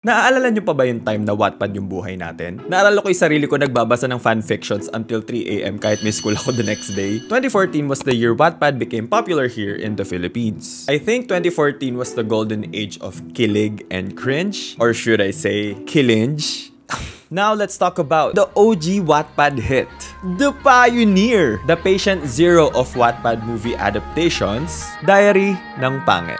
Naaalala nyo pa ba yung time na Wattpad yung buhay natin? Naalala ko yung sarili ko nagbabasa ng fanfictions until 3 AM kahit may school ako the next day. 2014 was the year Wattpad became popular here in the Philippines. I think 2014 was the golden age of kilig and cringe. Or should I say, killinge? Now let's talk about the OG Wattpad hit, the pioneer, the patient zero of Wattpad movie adaptations, Diary ng Pangit.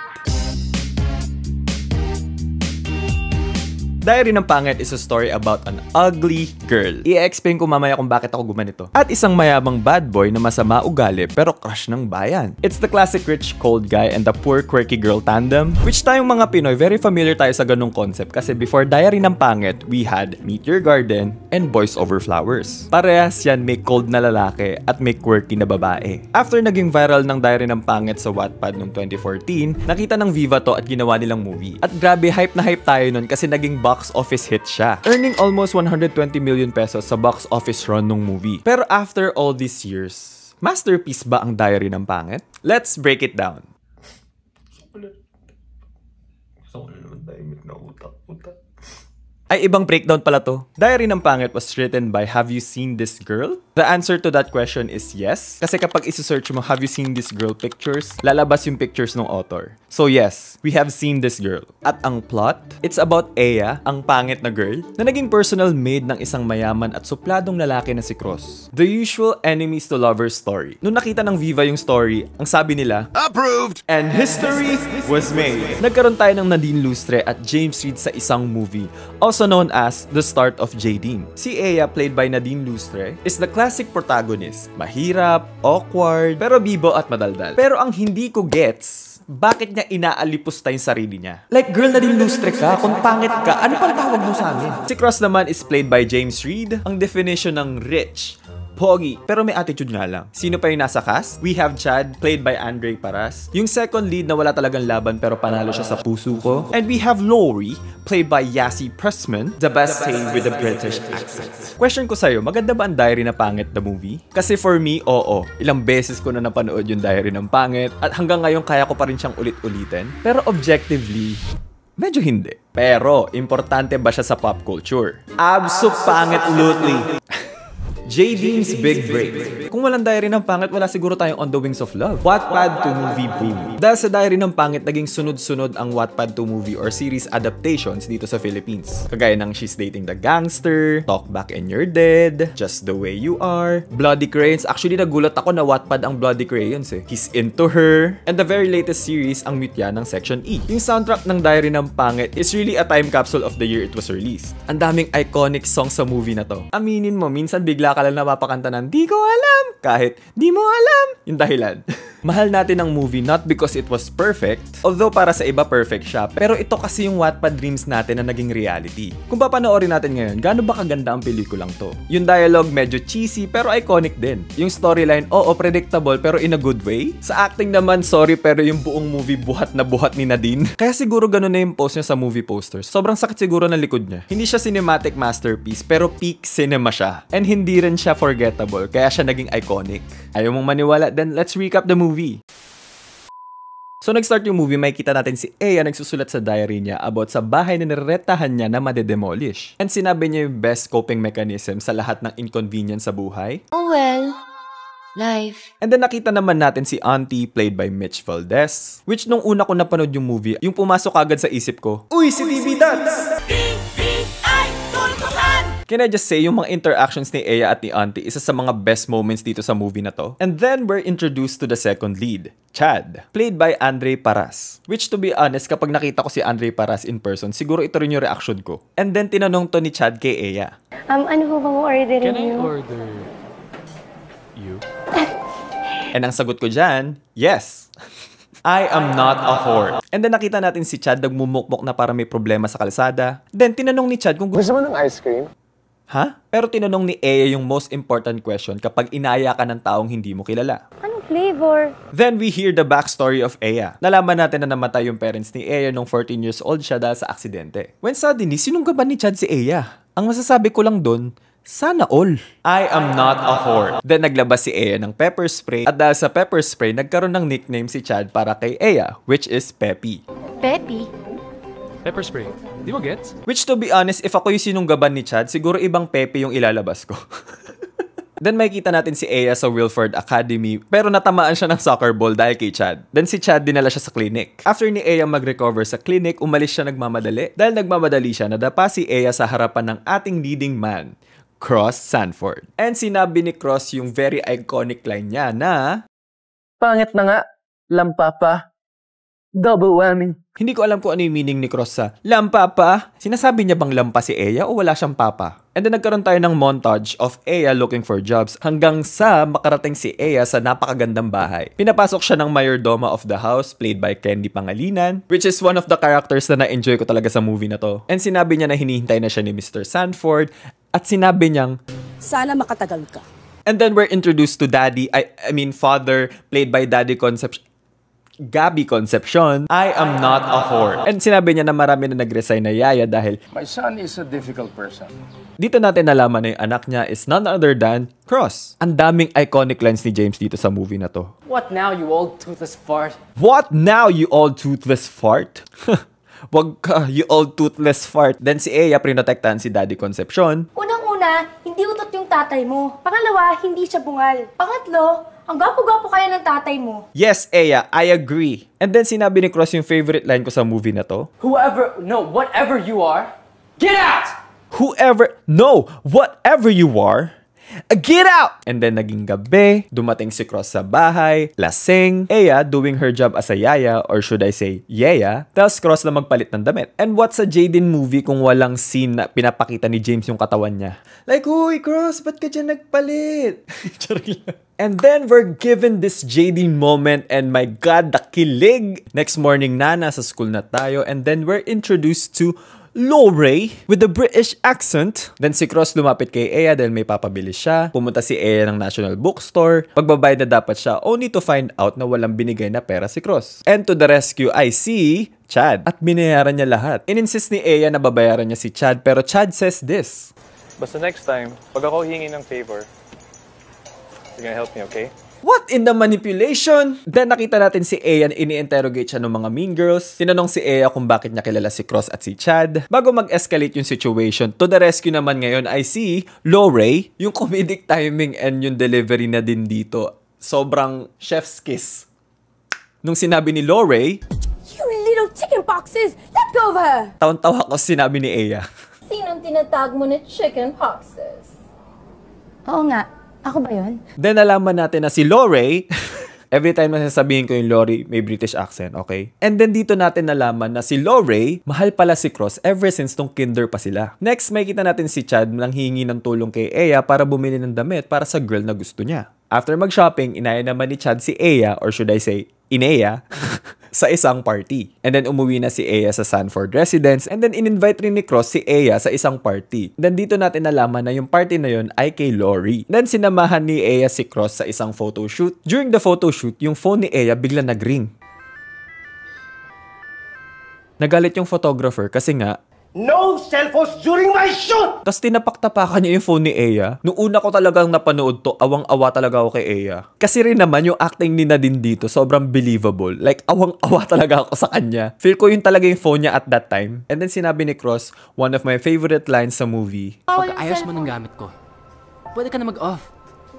Diary ng Pangit is a story about an ugly girl. I-explain ko mamaya kung bakit ako gumanito. At isang mayabang bad boy na masama ugali pero crush ng bayan. It's the classic rich cold guy and the poor quirky girl tandem, which tayong mga Pinoy very familiar tayo sa ganung concept kasi before Diary ng Pangit, we had Meet Your Garden and Boys Over Flowers. Parehas yan may cold na lalaki at may quirky na babae. After naging viral ng Diary ng Pangit sa Wattpad noong 2014, nakita ng Viva to at ginawa nilang movie. At grabe hype na hype tayo nun kasi naging box office hit siya, earning almost 120 million pesos sa box office run ng movie. Pero after all these years, masterpiece ba ang Diary ng Pangit? Let's break it down. Ay, ibang breakdown pala to. Diary ng Pangit was written by Have You Seen This Girl? The answer to that question is yes. Kasi kapag isi-search mo Have You Seen This Girl pictures, lalabas yung pictures ng author. So yes, we have seen this girl. At ang plot, it's about Aya, ang pangit na girl, na naging personal maid ng isang mayaman at supladong lalaki na si Cross. The usual enemies to lovers story. Nung nakita ng Viva yung story, ang sabi nila, approved! And history was made. Nagkaroon tayo ng Nadine Lustre at James Reid sa isang movie, also known as The Start of Jadine. Si Aya, played by Nadine Lustre, is the classic protagonist. Mahirap, awkward, pero bibo at madaldal. Pero ang hindi ko gets, bakit niya inaalipusta yung sarili niya? Like, girl, Nadine Lustre ka, kung pangit ka, ano pang tawag mo sa amin? Si Cross naman is played by James Reid, ang definition ng rich, pogi, pero may attitude nga lang. Sino pa yung nasa cast? We have Chad, played by Andre Paras. Yung second lead na wala talagang laban pero panalo siya sa puso ko. And we have Lori, played by Yassi Pressman, the best sane with a British accent. Question ko sa'yo, maganda ba ang Diary na Pangit the movie? Kasi for me, oo. Ilang beses ko na napanood yung Diary ng Pangit at hanggang ngayon kaya ko pa rin siyang ulit-ulitin. Pero objectively, medyo hindi. Pero, importante ba siya sa pop culture? Abso-pangit-lutely. Jadine's Big Break. Kung walang Diary ng Pangit, wala siguro tayong On the Wings of Love. Wattpad to movie boom. Dahil sa Diary ng Pangit, naging sunod-sunod ang Wattpad to movie or series adaptations dito sa Philippines. Kagaya ng She's Dating the Gangster, Talk Back and You're Dead, Just the Way You Are, Bloody Crayons. Actually, nagulat ako na Wattpad ang Bloody Crayons eh. He's Into Her, and the very latest series, ang Mutya ng Section E. Yung soundtrack ng Diary ng Pangit is really a time capsule of the year it was released. Ang daming iconic songs sa movie na to. Aminin mo, minsan bigla ka lang napapakanta ng di ko alam, kahit di mo alam yung dahilan. Mahal natin ang movie not because it was perfect, although para sa iba perfect siya, pero ito kasi yung Wattpad dreams natin na naging reality. Kung papanoorin natin ngayon, gaano ba kaganda ang pelikulang to? Yung dialogue medyo cheesy pero iconic din. Yung storyline, oo, predictable pero in a good way. Sa acting naman, sorry pero yung buong movie buhat na buhat ni Nadine. Kaya siguro ganun na yung post niya sa movie posters. Sobrang sakit siguro ng likod niya. Hindi siya cinematic masterpiece pero peak cinema siya. And hindi rin siya forgettable, kaya siya naging iconic. Ayaw mong maniwala? Then let's recap the movie. So nag-start yung movie, makikita natin si Aya nagsusulat sa diary niya about sa bahay na nireretahan niya na madedemolish. And sinabi niya yung best coping mechanism sa lahat ng inconvenience sa buhay. Oh well, life. And then nakita naman natin si Auntie, played by Mitch Valdez. Which nung una ko napanood yung movie, yung pumasok agad sa isip ko, uy, si TV Dance! Can I just say, yung mga interactions ni Aya at ni Auntie, isa sa mga best moments dito sa movie na to. And then, we're introduced to the second lead, Chad, played by Andre Paras. Which, to be honest, kapag nakita ko si Andre Paras in person, siguro ito rin yung reaction ko. And then, tinanong to ni Chad kay Aya. Ano po bang order niyo? Can I order you? And ang sagot ko dyan, yes. I am not a whore. And then nakita natin si Chad nagmumukmok na para may problema sa kalsada. Then tinanong ni Chad kung gusto mo ng ice cream. Ha? Pero tinanong ni Aya yung most important question kapag inaya ka ng taong hindi mo kilala. Anong flavor? Then we hear the backstory of Aya. Nalaman natin na namatay yung parents ni Aya nung 14 years old siya dahil sa aksidente. When suddenly, sinunggaban ni Chad si Aya. Ang masasabi ko lang dun, sana all. I am not a whore. Then naglabas si Aya ng pepper spray at dahil sa pepper spray, nagkaroon ng nickname si Chad para kay Aya, which is Peppy. Peppy? Pepper spray. Di mo gets? Which to be honest, if ako yung sinunggaban ni Chad, siguro ibang Pepe yung ilalabas ko. Then makikita natin si Aya sa Wilford Academy, pero natamaan siya ng soccer ball dahil kay Chad. Then si Chad dinala siya sa clinic. After ni Aya mag-recover sa clinic, umalis siya nagmamadali. Dahil nagmamadali siya, nadapa si Aya sa harapan ng ating leading man, Cross Sanford. And sinabi ni Cross yung very iconic line niya na, Pangit na nga, lampa pa. Double whammy. hindi ko alam kung ano yung meaning ni Cross sa lampa pa. Sinasabi niya bang lampa si Aya o wala siyang papa? And then nagkaroon tayo ng montage of Aya looking for jobs hanggang sa makarating si Aya sa napakagandang bahay. Pinapasok siya ng mayordoma of the house played by Candy Pangalinan, which is one of the characters na na-enjoy ko talaga sa movie na to. And sinabi niya na hinihintay na siya ni Mr. Sanford at sinabi niyang, sana makatagal ka. and then we're introduced to Daddy, I mean Father, played by Gabby Concepcion. I am not a whore. And sinabi niya na marami na nag-resign na yaya dahil My son is a difficult person. dito natin nalaman na yung anak niya is none other than Cross. Ang daming iconic lines ni James dito sa movie na to. What now, you old toothless fart? What now, you old toothless fart? Wag ka, you old toothless fart. Then si Aya prinotektahan si Daddy Concepcion. Unang-una, hindi utot yung tatay mo. Pangalawa, hindi siya bungal. Pangatlo, ang gwapo-gwapo kaya ng tatay mo. Yes, Aya, I agree. And then sinabi ni Cross yung favorite line ko sa movie na to. Whatever you are, get out! Whatever you are, get out! And then naging gabi, dumating si Cross sa bahay, lasing, Aya doing her job as a yaya, or should I say, yaya, tells Cross na magpalit ng damit. And what's a Jaden movie kung walang scene na pinapakita ni James yung katawan niya? Like, huy, Cross, ba't ka dyan nagpalit? And then we're given this Jaden moment, and my God, the kilig! Next morning na, nasa school na tayo, and then we're introduced to Lore with a British accent. Then si Cross lumapit kay Aya dahil may papabili siya. Pumunta si Aya ng National Bookstore. Pagbabayad na dapat siya, only to find out na walang binigay na pera si Cross. And to the rescue, I see Chad. At binayaran niya lahat. Ininsist ni Aya na babayaran niya si Chad, pero Chad says this. Basta next time, pag ako hingi ng favor, you're gonna help me, okay? What in the manipulation? Then nakita natin si Aya na ini-interrogate siya ng mga mean girls. Tinanong si Aya kung bakit niya kilala si Cross at si Chad. Bago mag-escalate yung situation, to the rescue naman ngayon, I see Lore, yung comedic timing and yung delivery na din dito. Sobrang chef's kiss. Nung sinabi ni Lore, You little chicken boxes! Let go of her! taon-tawa ko sinabi ni Aya. Sinong tinatag mo na chicken poxes? Oo nga. Ako ba yun? Then nalaman natin na si Lore, every time na sasabihin ko yung Lore, may British accent, okay? And then dito natin nalaman na si Lore, mahal pala si Cross ever since nung kinder pa sila. Next, may kita natin si Chad nang hingi ng tulong kay Aya para bumili ng damit para sa girl na gusto niya. After mag-shopping, inaya naman ni Chad si Aya, or should I say, Inaya, sa isang party. And then umuwi na si Aya sa Sanford residence, and then in-invite rin ni Cross si Aya sa isang party. Then dito natin nalaman na yung party na yun ay kay Lore. Then sinamahan ni Aya si Cross sa isang photoshoot. During the photoshoot, yung phone ni Aya bigla nag-ring. Nagalit yung photographer kasi nga, No cell phones during my shoot! tapos tinapak-tapakan niya yung phone ni Aya. Noong una ko talagang napanood to, awang-awa talaga ako kay Aya. Kasi rin naman yung acting ni Nadine dito, sobrang believable. Like, awang-awa talaga ako sa kanya. Feel ko yun talaga yung phone niya at that time. And then sinabi ni Cross, one of my favorite lines sa movie. Pag ayos mo ng gamit ko, pwede ka na mag-off.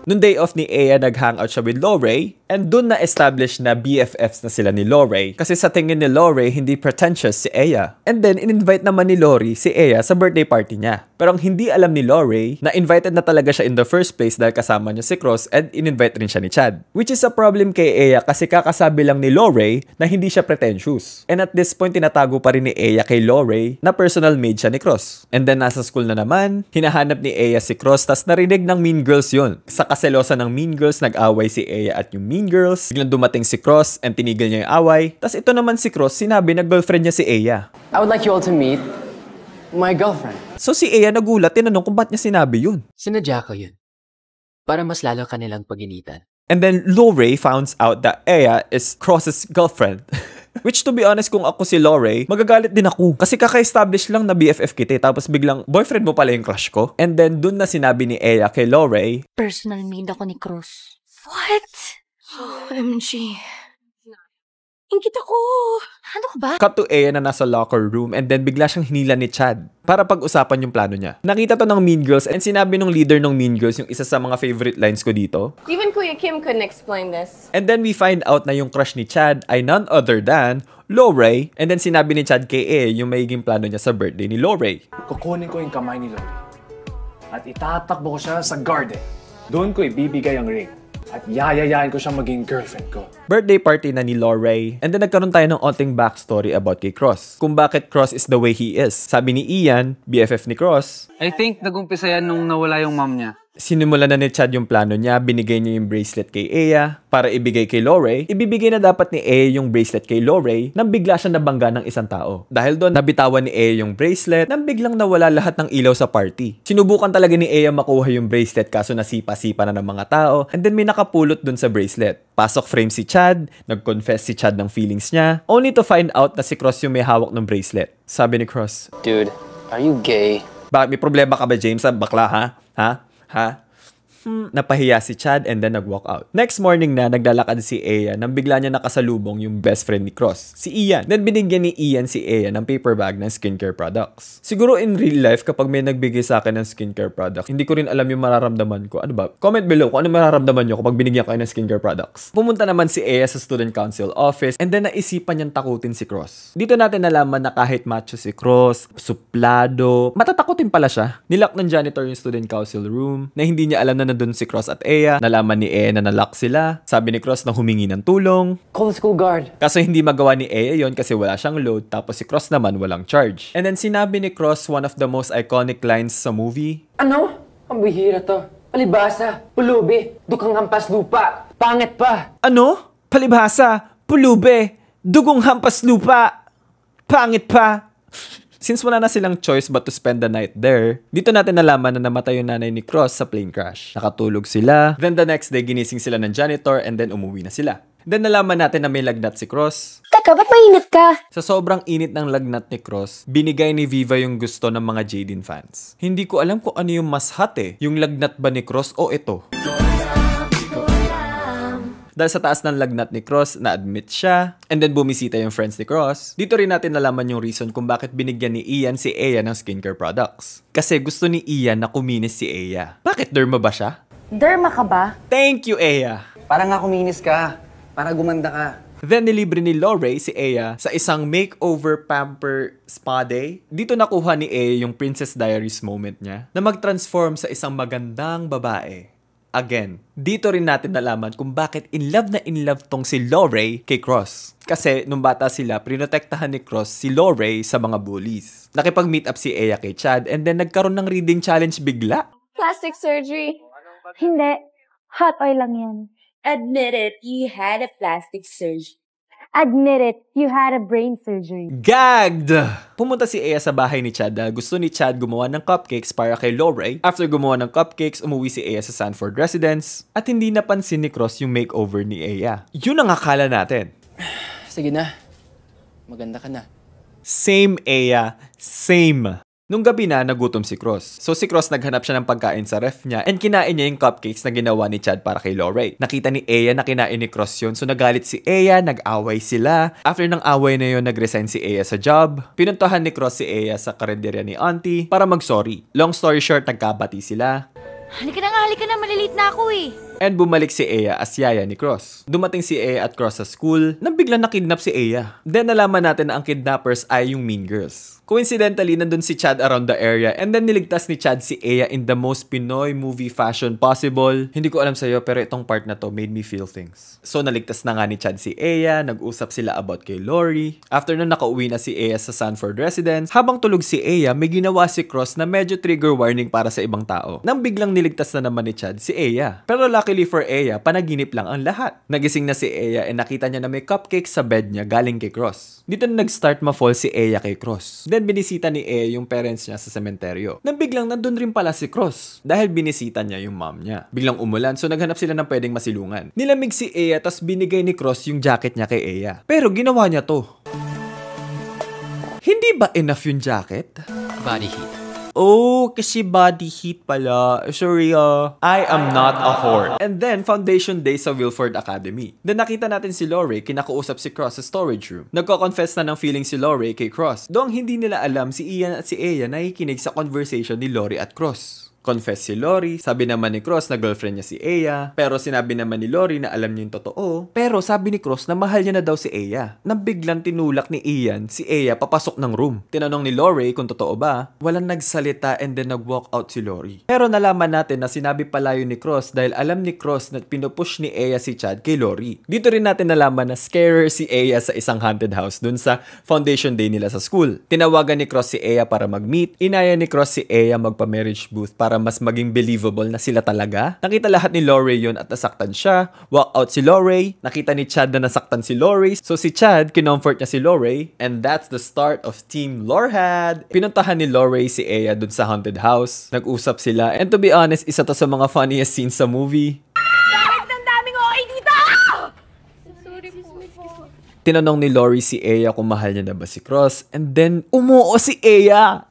Nung day off ni Aya, nag-hangout siya with Lore, and dun na-establish na BFFs na sila ni Lore. Kasi sa tingin ni Lore, hindi pretentious si Aya. And then, in-invite naman ni Lore si Aya sa birthday party niya. Pero ang hindi alam ni Lore, na invited na talaga siya in the first place dahil kasama niya si Cross, and in-invite rin siya ni Chad. Which is a problem kay Aya kasi kakasabi lang ni Lore na hindi siya pretentious. And at this point, tinatago pa rin ni Aya kay Lore na personal maid siya ni Cross. And then, nasa school na naman, hinahanap ni Aya si Cross, tas narinig ng Mean Girls yun. Sa kaselosa ng Mean Girls, nag-away si Aya at yung Mean Girls. Biglang dumating si Cross and tinigil niya yung away. Tas ito naman si Cross, sinabi na girlfriend niya si Aya. I would like you all to meet my girlfriend. So si Aya nagulat, tinanong kung ba't niya sinabi yun. Sinadya ko yun. Para mas lalo kanilang pag-initan. And then Lore finds out that Aya is Cross's girlfriend. Which to be honest, kung ako si Lore, magagalit din ako. Kasi kaka-establish lang na BFF kita, tapos biglang boyfriend mo pala yung crush ko. And then dun na sinabi ni Aya kay Lore, Personal maid ako ni Cross. What? OMG. Ingkit ako. Ano ka ba? Cut to Ea na nasa locker room and then bigla siyang hinila ni Chad para pag-usapan yung plano niya. Nakita to ng Mean Girls and sinabi nung leader ng Mean Girls yung isa sa mga favorite lines ko dito. Even Kuya Kim couldn't explain this. And then we find out na yung crush ni Chad ay none other than Lorray. And then sinabi ni Chad kay Ea yung magiging plano niya sa birthday ni Lorray. Kukunin ko yung kamay ni Lori at itatakbo ko siya sa garden. Doon ko ibibigay ang ring at yayayain ko siyang maging girlfriend ko. Birthday party na ni Lorray. And then nagkaroon tayo ng onting backstory about kay Cross. Kung bakit Cross is the way he is. Sabi ni Ian, BFF ni Cross, I think nag-umpisa yan nung nawala yung mom niya. sinimula na ni Chad yung plano niya, binigay niya yung bracelet kay Ea para ibigay kay Lorray. Ibibigay na dapat ni Ea yung bracelet kay Lorray nang bigla siya nabangga ng isang tao. Dahil doon, nabitawan ni Ea yung bracelet nang biglang nawala lahat ng ilaw sa party. Sinubukan talaga ni Ea makuha yung bracelet kaso nasipa-sipa na ng mga tao and then may nakapulot doon sa bracelet. Pasok frame si Chad, nag-confess si Chad ng feelings niya, only to find out na si Cross yung may hawak ng bracelet. Sabi ni Cross, Dude, are you gay? bakit may problema ka ba, James? Bakla, ha? Ha? Napahiya si Chad and then nag-walk out. Next morning na, naglalakad si Ea nang bigla niya nakasalubong yung best friend ni Cross, si Ian. Then binigyan ni Ian si Ea ng paper bag ng skincare products. Siguro in real life, kapag may nagbigay sa akin ng skincare products, hindi ko rin alam yung mararamdaman ko. Ano ba? Comment below kung ano mararamdaman nyo kapag binigyan kayo ng skincare products. Pumunta naman si Ea sa student council office and then naisipan niyang takutin si Cross. Dito natin nalaman na kahit macho si Cross, suplado, matatakutin pala siya. Nilock ng janitor yung student council room na hindi niya alam na nandun si Cross at Ea. Nalaman ni Ea na nalock sila. Sabi ni Cross na humingi ng tulong. Call the school guard. Kaso hindi magawa ni Ea yon kasi wala siyang load, tapos si Cross naman walang charge. And then sinabi ni Cross one of the most iconic lines sa movie. Ano? Ang bihira to. Palibasa, pulubi, dukang hampas lupa, pangit pa. Ano? Palibhasa, pulube, dugong hampas lupa, pangit pa. Since wala na silang choice but to spend the night there, dito natin nalaman na namatay yung nanay ni Cross sa plane crash. Nakatulog sila. Then the next day, ginising sila ng janitor and then umuwi na sila. Then nalaman natin na may lagnat si Cross. Teka, ba't mainit ka? Sa sobrang init ng lagnat ni Cross, binigay ni Viva yung gusto ng mga Jaden fans. Hindi ko alam kung ano yung mas hot yung lagnat ba ni Cross o ito. Dahil sa taas ng lagnat ni Cross, na-admit siya, and then bumisita yung friends ni Cross. Dito rin natin nalaman yung reason kung bakit binigyan ni Ian si Ea ng skincare products. Kasi gusto ni Ian na kuminis si Ea. Bakit derma ba siya? Derma ka ba? Thank you, Ea! Para nga kuminis ka. Para gumanda ka. Then nilibre ni Lorray si Ea sa isang makeover pamper spa day. Dito nakuha ni Ea yung Princess Diaries moment niya na mag-transform sa isang magandang babae. Again, dito rin natin nalaman kung bakit in love tong si Lorray kay Cross. Kasi nung bata sila, prinotektahan ni Cross si Lorray sa mga bullies. Nakipag-meet up si Ea kay Chad and then nagkaroon ng reading challenge bigla. Plastic surgery. Hindi. Hot oil lang yan. Admit it, you had a plastic surgery. Admit it, you had a brain surgery. Gagged! Pumunta si Ea sa bahay ni Chad dahil gusto ni Chad gumawa ng cupcakes para kay Lorray. After gumawa ng cupcakes, umuwi si Ea sa Sanford residence at hindi napansin ni Cross yung makeover ni Ea. Yun ang akala natin. Sige na. Maganda ka na. Same, Ea. Same. Nung gabi na, nagutom si Cross. So si Cross naghanap siya ng pagkain sa ref niya and kinain niya yung cupcakes na ginawa ni Chad para kay Lorray. Nakita ni Ea na kinain ni Cross yun, so nagalit si Ea, nag-away sila. After ng away na yun, nag-resign si Ea sa job. Pinuntahan ni Cross si Ea sa karinderya ni Auntie para mag-sorry. Long story short, nagkabati sila. Halika na, malilate na ako eh. And bumalik si Ea as yaya ni Cross. Dumating si Ea at Cross sa school, nang biglang nakidnap si Ea. Then nalaman natin na ang kidnappers ay yung Mean Girls. Coincidentally, nandun si Chad around the area and then niligtas ni Chad si Ea in the most Pinoy movie fashion possible. Hindi ko alam sa'yo pero itong part na to made me feel things. So naligtas na nga ni Chad si Ea, nag-usap sila about kay Lori. After na nakauwi na si Ea sa Sanford residence, habang tulog si Ea, may ginawa si Cross na medyo trigger warning para sa ibang tao. Nang biglang niligtas na naman ni Chad si Ea. Pero luckily for Ea, panaginip lang ang lahat. Nagising na si Ea and nakita niya na may cupcakes sa bed niya galing kay Cross. Dito na nag-start ma-fall si Ea kay Cross. Then binisita ni Ea yung parents niya sa sementeryo. Nang biglang nandun rin pala si Cross dahil binisita niya yung mom niya. Biglang umulan so naghanap sila ng pwedeng masilungan. Nilamig si Ea tas binigay ni Cross yung jacket niya kay Ea. Pero ginawa niya to. Hindi ba enough yung jacket? Body heat. Oh, kasi body heat pala. Sorry I am not a whore. And then, foundation day sa Wilford Academy. Then nakita natin si Lore, kinakausap si Cross sa storage room. Nagko-confess na ng feeling si Lore kay Cross. Doong hindi nila alam si Ian at si Aya nakikinig sa conversation ni Lore at Cross. Confess si Lori, sabi naman ni Cross na girlfriend niya si Aya, pero sinabi naman ni Lori na alam niya yung totoo, pero sabi ni Cross na mahal niya na daw si Aya. Nang biglang tinulak ni Ian si Aya papasok ng room. Tinanong ni Lori kung totoo ba, walang nagsalita and then nag-walk out si Lori. Pero nalaman natin na sinabi pala yun ni Cross dahil alam ni Cross na pinupush ni Aya si Chad kay Lori. Dito rin natin nalaman na scarer si Aya sa isang haunted house dun sa foundation day nila sa school. Tinawagan ni Cross si Aya para mag-meet, inaya ni Cross si Aya magpa-marriage booth para mas maging believable na sila talaga. Nakita lahat ni Lore yon at nasaktan siya. Walk out si Lore. Nakita ni Chad na nasaktan si Lore. So si Chad, kinomfort niya si Lore. And that's the start of Team Lorehad. Pinuntahan ni Lore si Aya dun sa haunted house. Nag-usap sila. And to be honest, isa to sa mga funniest scenes sa movie. Bakit ang daming okay dito? Sorry po. Tinanong ni Lore si Aya kung mahal niya na ba si Cross. And then, umuo si Aya.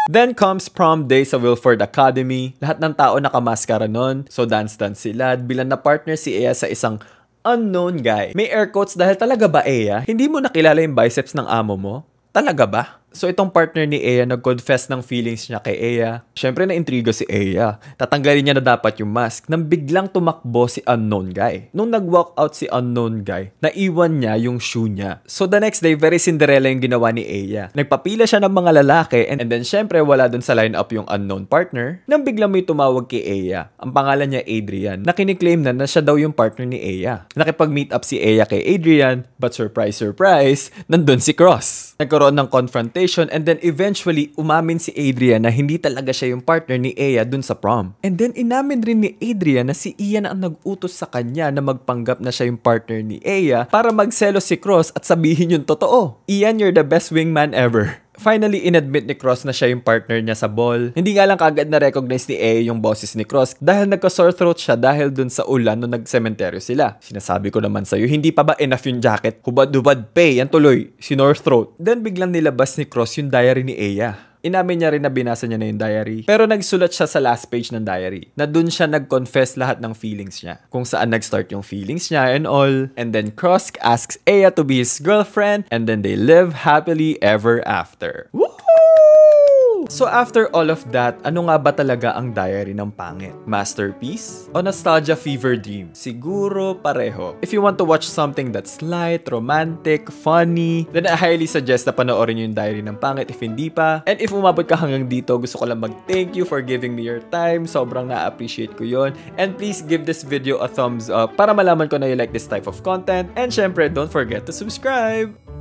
Then comes prom day sa Wilford Academy. Lahat ng tao nakamaskara nun. So dance-dance sila. Bilang na partner si Aya sa isang unknown guy. May air quotes dahil talaga ba Aya? Hindi mo nakilala yung biceps ng amo mo? Talaga ba? So itong partner ni Aya nag-confess ng feelings niya kay Aya. Siyempre na-intriga si Aya. Tatanggalin niya na dapat yung mask nang biglang tumakbo si unknown guy. Nung nag-walk out si unknown guy, naiwan niya yung shoe niya. So the next day, very Cinderella yung ginawa ni Aya. Nagpapila siya ng mga lalaki and then syempre wala dun sa lineup yung unknown partner nang biglang may tumawag kay Aya. Ang pangalan niya Adrian. Na kiniklaim na siya daw yung partner ni Aya. Nakipag-meet up si Aya kay Adrian but surprise, surprise, nandun si Cross. Nagkaroon ng confrontation and then eventually umamin si Adrian na hindi talaga siya yung partner ni Aya dun sa prom. And then inamin rin ni Adrian na si Ian ang nag-utos sa kanya na magpanggap na siya yung partner ni Aya para magselos si Cross at sabihin yung totoo. Ian, you're the best wingman ever. Finally, inadmit ni Cross na siya yung partner niya sa ball. Hindi nga lang kagad na-recognize ni Aya yung boses ni Cross dahil nagka-sore throat siya dahil dun sa ulan nung nag-cementerio sila. Sinasabi ko naman sa'yo, hindi pa ba enough yung jacket? Hubad-hubad pay, yan tuloy, si sore throat. Then biglang nilabas ni Cross yung diary ni Aya. Inamin niya rin na binasa niya na yung diary. Pero nagsulat siya sa last page ng diary na dun siya nag-confess lahat ng feelings niya. Kung saan nag-start yung feelings niya and all. And then Cross asks Aya to be his girlfriend and then they live happily ever after. Woo! So after all of that, ano nga ba talaga ang diary ng pangit? Masterpiece? O nostalgia fever dream? Siguro pareho. If you want to watch something that's light, romantic, funny, then I highly suggest na panoorin yung diary ng pangit if hindi pa. And if umabot ka hanggang dito, gusto ko lang mag-thank you for giving me your time. Sobrang na-appreciate ko yon. And please give this video a thumbs up para malaman ko na you like this type of content. And syempre, don't forget to subscribe!